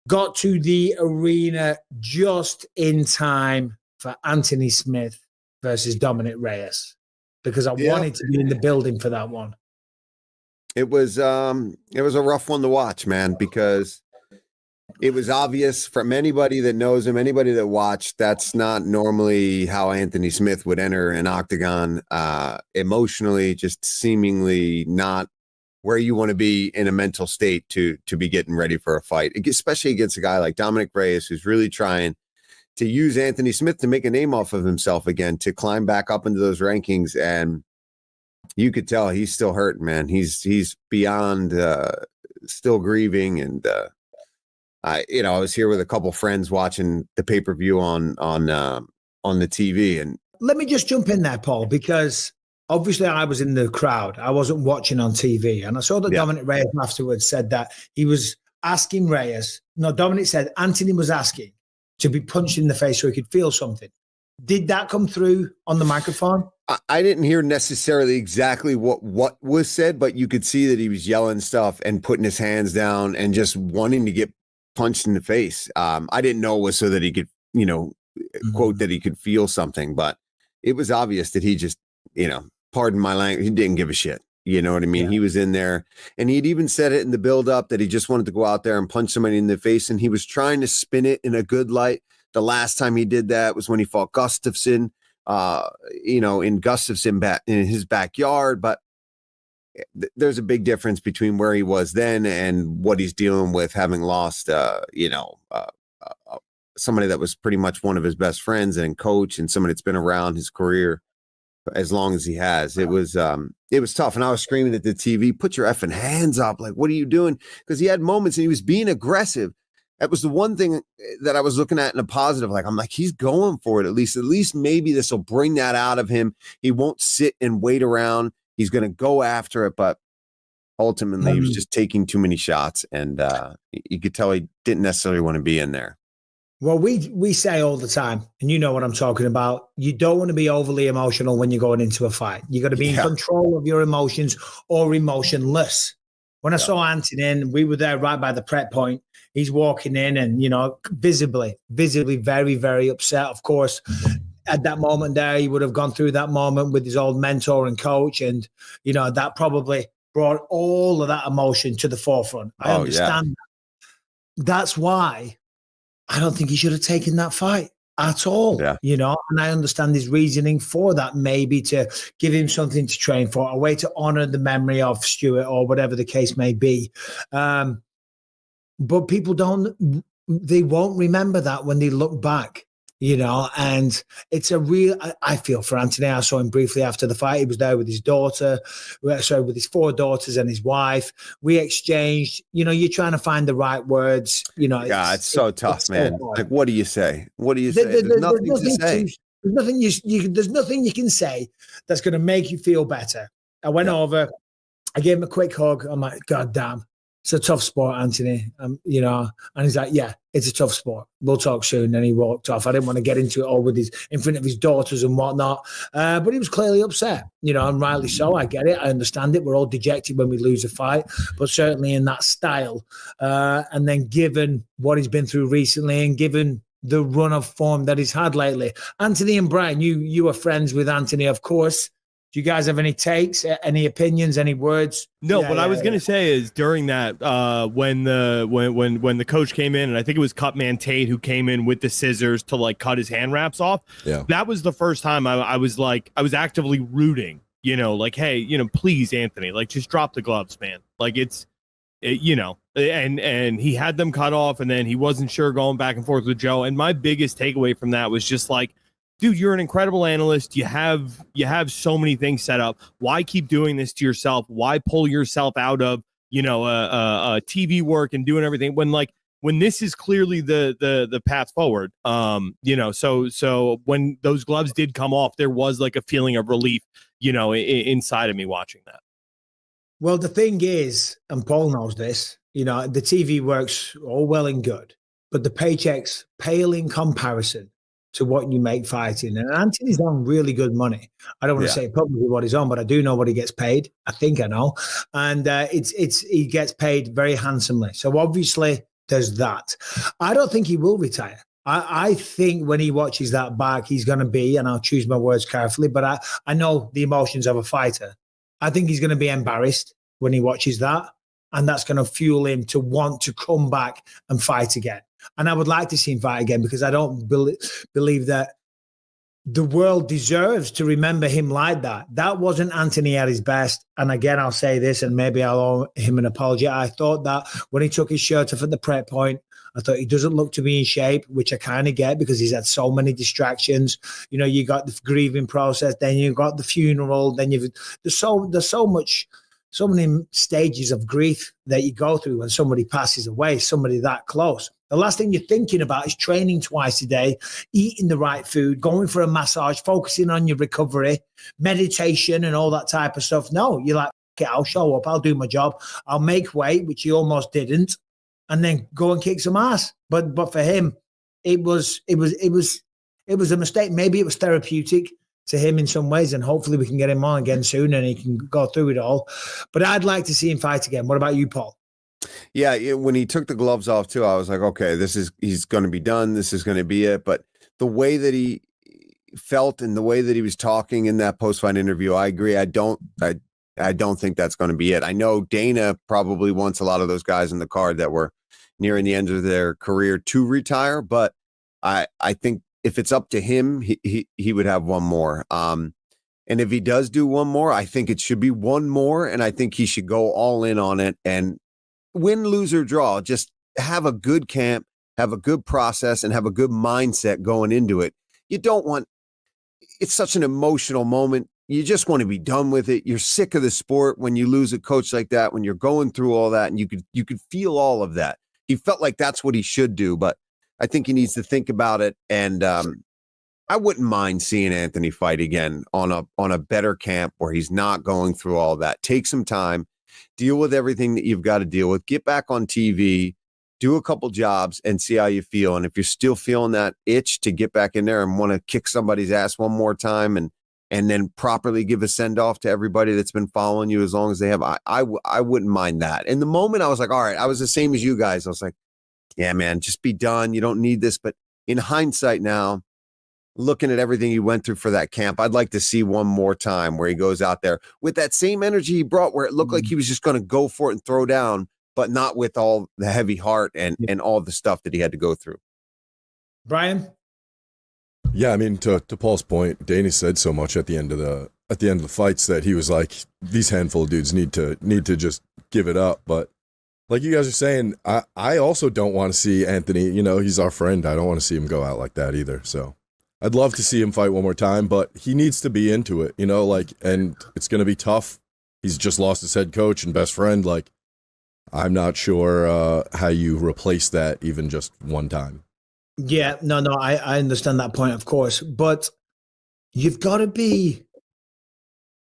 got to the arena just in time for Anthony Smith versus Dominic Reyes, because I wanted to be in the building for that one. It was a rough one to watch, man, because it was obvious from anybody that knows him, anybody that watched, that's not normally how Anthony Smith would enter an octagon, emotionally, just seemingly not where you want to be in a mental state to be getting ready for a fight, especially against a guy like Dominic Reyes, who's really trying to use Anthony Smith to make a name off of himself again, to climb back up into those rankings. And you could tell he's still hurting, man. He's beyond still grieving. And I was here with a couple friends watching the pay-per-view on the TV. And let me just jump in there, Paul, because obviously I was in the crowd. I wasn't watching on TV. And I saw that Dominic Reyes afterwards said that he was asking Reyes. No, Dominic said Anthony was asking to be punched in the face so he could feel something. Did that come through on the microphone? I didn't hear necessarily exactly what was said, but you could see that he was yelling stuff and putting his hands down and just wanting to get punched in the face. I didn't know it was so that he could, quote, that he could feel something, but it was obvious that he just, pardon my language, he didn't give a shit. You know what I mean? Yeah. He was in there, and he'd even said it in the build up that he just wanted to go out there and punch somebody in the face. And he was trying to spin it in a good light. The last time he did that was when he fought Gustafsson, in Gustafsson in his backyard. But there's a big difference between where he was then and what he's dealing with, having lost, somebody that was pretty much one of his best friends and coach, and somebody that's been around his career as long as he has. It was tough. And I was screaming at the TV, put your effing hands up. Like, what are you doing? Because he had moments and he was being aggressive. That was the one thing that I was looking at in a positive. Like, I'm like, he's going for it. At least maybe this will bring that out of him. He won't sit and wait around. He's going to go after it. But ultimately he was just taking too many shots. And you could tell he didn't necessarily want to be in there. Well, we say all the time, and you know what I'm talking about, you don't want to be overly emotional when you're going into a fight. You got to be in control of your emotions or emotionless. When I saw Anthony in, we were there right by the prep point. He's walking in and, visibly very, very upset. Of course, at that moment there, he would have gone through that moment with his old mentor and coach. And, that probably brought all of that emotion to the forefront. I understand that. That's why I don't think he should have taken that fight at all, and I understand his reasoning for that, maybe to give him something to train for, a way to honor the memory of Stuart or whatever the case may be. But people they won't remember that when they look back, and it's I feel for Anthony. I saw him briefly after the fight. He was there with his with his 4 daughters and his wife. We exchanged, you're trying to find the right words, it's so tough, man. Like, what do you say? There's nothing to say. There's nothing you can say that's going to make you feel better. I went over, I gave him a quick hug. I'm like, God damn. It's a tough sport, Anthony, and he's like, yeah, it's a tough sport. We'll talk soon. And he walked off. I didn't want to get into it all in front of his daughters and whatnot. But he was clearly upset, and rightly so. I get it. I understand it. We're all dejected when we lose a fight, but certainly in that style. And then given what he's been through recently and given the run of form that he's had lately. Anthony and Brian, you are friends with Anthony, of course. Do you guys have any takes, any opinions, any words? No, what I was going to say is during that, when the coach came in, and I think it was Cutman Tate who came in with the scissors to like cut his hand wraps off. Yeah. That was the first time I was actively rooting, like, hey, please, Anthony, like, just drop the gloves, man. Like, and he had them cut off, and then he wasn't sure going back and forth with Joe. And my biggest takeaway from that was just like, dude, you're an incredible analyst. You have so many things set up. Why keep doing this to yourself? Why pull yourself out of, TV work and doing everything when this is clearly the path forward? So when those gloves did come off, there was like a feeling of relief, inside of me watching that. Well, the thing is, and Paul knows this, the TV works all well and good, but the paychecks pale in comparison to what you make fighting. And Anthony's on really good money. I don't want to say publicly what he's on, but I do know what he gets paid. I think I know. And he gets paid very handsomely. So obviously There's that. I don't think he will retire. I think when he watches that back, he's going to be, and I'll choose my words carefully, but I know the emotions of a fighter. I think he's going to be embarrassed when he watches that, and that's going to fuel him to want to come back and fight again. And I would like to see him fight again because I don't believe that the world deserves to remember him like that. That wasn't Anthony at his best. And again, I'll say this, and maybe I'll owe him an apology. I thought that when he took his shirt off at the prep point, I thought he doesn't look to be in shape, which I kind of get because he's had so many distractions. You know, you got the grieving process, then you got the funeral, then there's so many stages of grief that you go through when somebody passes away, somebody that close. The last thing you're thinking about is training twice a day, eating the right food, going for a massage, focusing on your recovery, meditation, and all that type of stuff. No, you're like, okay, I'll show up, I'll do my job, I'll make weight, which he almost didn't, and then go and kick some ass. But for him, it was a mistake. Maybe it was therapeutic to him in some ways, and hopefully we can get him on again soon and he can go through it all. But I'd like to see him fight again. What about you, Paul? Yeah, when he took the gloves off too, I was like, okay, he's going to be done. This is going to be it. But the way that he felt and the way that he was talking in that post-fight interview, I agree. I don't think that's going to be it. I know Dana probably wants a lot of those guys in the card that were nearing the end of their career to retire, but I think if it's up to him, he would have one more. And if he does do one more, I think it should be one more, and I think he should go all in on it and win, lose, or draw. Just have a good camp, have a good process, and have a good mindset going into it. You don't want – it's such an emotional moment. You just want to be done with it. You're sick of the sport when you lose a coach like that, when you're going through all that, and you could feel all of that. He felt like that's what he should do, but I think he needs to think about it. And I wouldn't mind seeing Anthony fight again on a better camp where he's not going through all that. Take some time, deal with everything that you've got to deal with, get back on TV, do a couple jobs and see how you feel. And if you're still feeling that itch to get back in there and want to kick somebody's ass one more time and then properly give a send off to everybody that's been following you as long as they have, I wouldn't mind that. In the moment, I was like, all right, I was the same as you guys. I was like, yeah, man, just be done. You don't need this. But in hindsight now, looking at everything he went through for that camp, I'd like to see one more time where he goes out there with that same energy he brought, where it looked like he was just going to go for it and throw down, but not with all the heavy heart and all the stuff that he had to go through. Brian? Yeah, I mean, to Paul's point, Danny said so much at the end of the fights that he was like, these handful of dudes need to just give it up. But like you guys are saying, I also don't want to see Anthony, he's our friend. I don't want to see him go out like that either. So I'd love to see him fight one more time, but he needs to be into it, and it's going to be tough. He's just lost his head coach and best friend. Like, I'm not sure how you replace that even just one time. Yeah, no, I understand that point, of course, but you've got to be,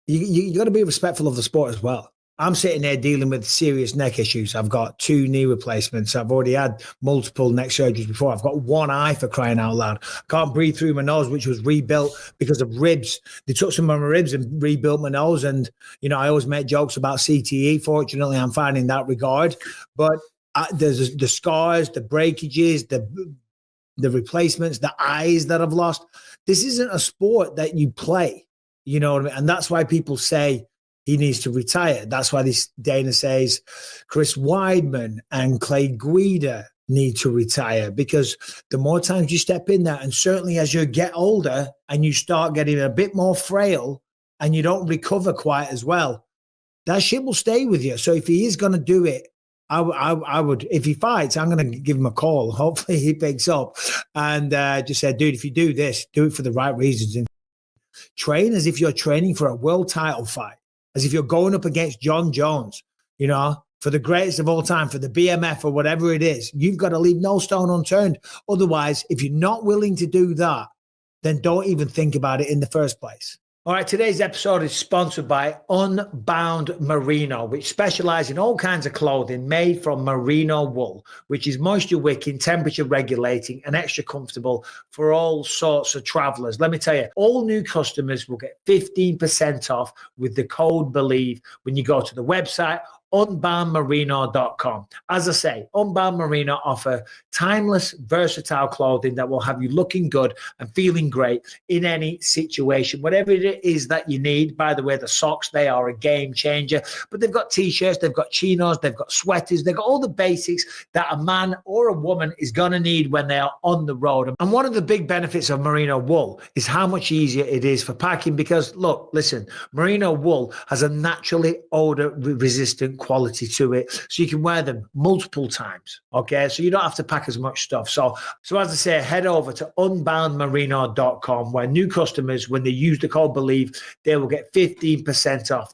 you got to be respectful of the sport as well. I'm sitting there dealing with serious neck issues. I've got 2 knee replacements. I've already had multiple neck surgeries before. I've got one eye, for crying out loud. I can't breathe through my nose, which was rebuilt because of ribs. They took some of my ribs and rebuilt my nose. And, I always make jokes about CTE. Fortunately, I'm fine in that regard. But there's the scars, the breakages, the replacements, the eyes that I've lost. This isn't a sport that you play. You know what I mean? And that's why people say he needs to retire. That's why this Dana says Chris Weidman and Clay Guida need to retire, because the more times you step in there, and certainly as you get older and you start getting a bit more frail and you don't recover quite as well, that shit will stay with you. So if he is going to do it, I would, if he fights, I'm going to give him a call. Hopefully he picks up and just say, dude, if you do this, do it for the right reasons. And train as if you're training for a world title fight, as if you're going up against John Jones, for the greatest of all time, for the BMF or whatever it is. You've got to leave no stone unturned. Otherwise, if you're not willing to do that, then don't even think about it in the first place. All right, today's episode is sponsored by Unbound Merino, which specialize in all kinds of clothing made from merino wool, which is moisture wicking, temperature regulating, and extra comfortable for all sorts of travelers. Let me tell you, all new customers will get 15% off with the code BELIEVE when you go to the website unboundmerino.com. As I say, Unbound Merino offer timeless, versatile clothing that will have you looking good and feeling great in any situation. Whatever it is that you need. By the way, the socks, they are a game changer. But they've got t-shirts, they've got chinos, they've got sweaters, they've got all the basics that a man or a woman is going to need when they are on the road. And one of the big benefits of merino wool is how much easier it is for packing because, look, listen, merino wool has a naturally odor-resistant quality to it, so you can wear them multiple times, okay? So you don't have to pack as much stuff. So as I say, head over to unboundmerino.com where new customers, when they use the code BELIEVE, they will get 15% off.